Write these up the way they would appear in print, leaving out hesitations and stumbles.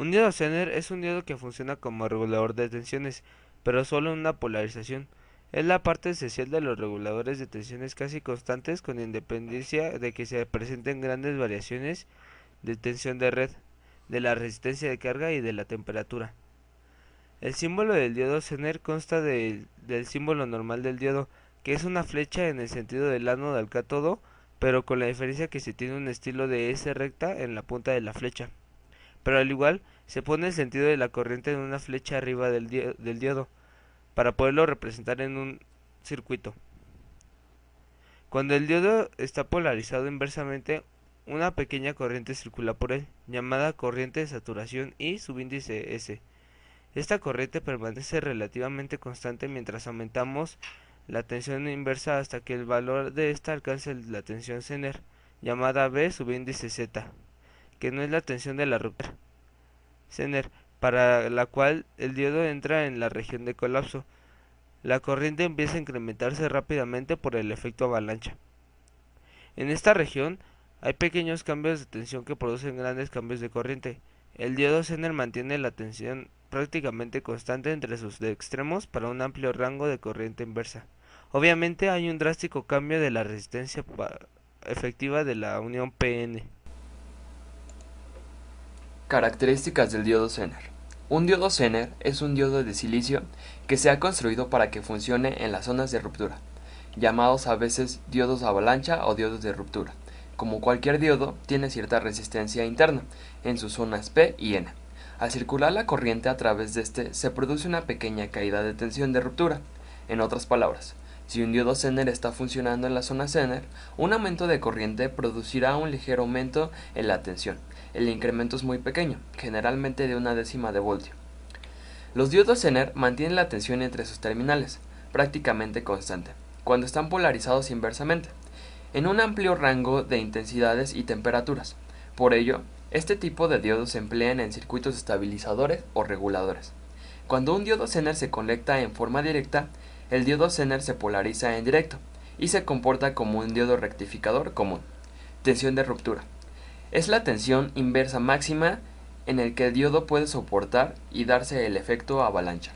Un diodo Zener es un diodo que funciona como regulador de tensiones, pero solo en una polarización. Es la parte esencial de los reguladores de tensiones casi constantes con independencia de que se presenten grandes variaciones de tensión de red, de la resistencia de carga y de la temperatura. El símbolo del diodo Zener consta del símbolo normal del diodo, que es una flecha en el sentido del ánodo al cátodo, pero con la diferencia que se tiene un estilo de S recta en la punta de la flecha. Pero al igual, se pone el sentido de la corriente en una flecha arriba del diodo, para poderlo representar en un circuito. Cuando el diodo está polarizado inversamente, una pequeña corriente circula por él, llamada corriente de saturación y subíndice S. Esta corriente permanece relativamente constante mientras aumentamos la tensión inversa hasta que el valor de esta alcance la tensión Zener, llamada B subíndice Z, que no es la tensión de la ruptura Zener, para la cual el diodo entra en la región de colapso. La corriente empieza a incrementarse rápidamente por el efecto avalancha. En esta región hay pequeños cambios de tensión que producen grandes cambios de corriente. El diodo Zener mantiene la tensión prácticamente constante entre sus extremos para un amplio rango de corriente inversa. Obviamente hay un drástico cambio de la resistencia efectiva de la unión PN. Características del diodo Zener. Un diodo Zener es un diodo de silicio que se ha construido para que funcione en las zonas de ruptura, llamados a veces diodos avalancha o diodos de ruptura. Como cualquier diodo, tiene cierta resistencia interna en sus zonas P y N. Al circular la corriente a través de este, se produce una pequeña caída de tensión de ruptura. En otras palabras, si un diodo Zener está funcionando en la zona Zener, un aumento de corriente producirá un ligero aumento en la tensión. El incremento es muy pequeño, generalmente de una décima de voltio. Los diodos Zener mantienen la tensión entre sus terminales, prácticamente constante, cuando están polarizados inversamente, en un amplio rango de intensidades y temperaturas. Por ello, este tipo de diodos se emplean en circuitos estabilizadores o reguladores. Cuando un diodo Zener se conecta en forma directa, el diodo Zener se polariza en directo y se comporta como un diodo rectificador común. Tensión de ruptura. Es la tensión inversa máxima en el que el diodo puede soportar y darse el efecto avalancha.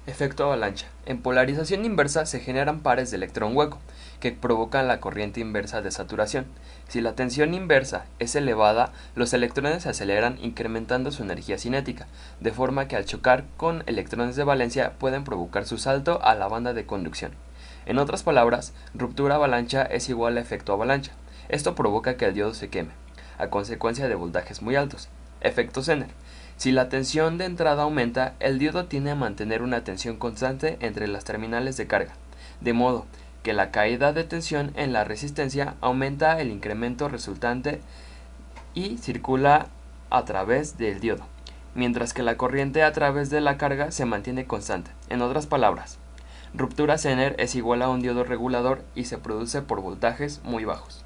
Efecto avalancha. En polarización inversa se generan pares de electrón hueco, que provocan la corriente inversa de saturación. Si la tensión inversa es elevada, los electrones se aceleran incrementando su energía cinética, de forma que al chocar con electrones de valencia pueden provocar su salto a la banda de conducción. En otras palabras, ruptura avalancha es igual a efecto avalancha. Esto provoca que el diodo se queme, a consecuencia de voltajes muy altos. Efecto Zener. Si la tensión de entrada aumenta, el diodo tiende a mantener una tensión constante entre las terminales de carga, de modo que la caída de tensión en la resistencia aumenta el incremento resultante y circula a través del diodo, mientras que la corriente a través de la carga se mantiene constante. En otras palabras, ruptura Zener es igual a un diodo regulador y se produce por voltajes muy bajos.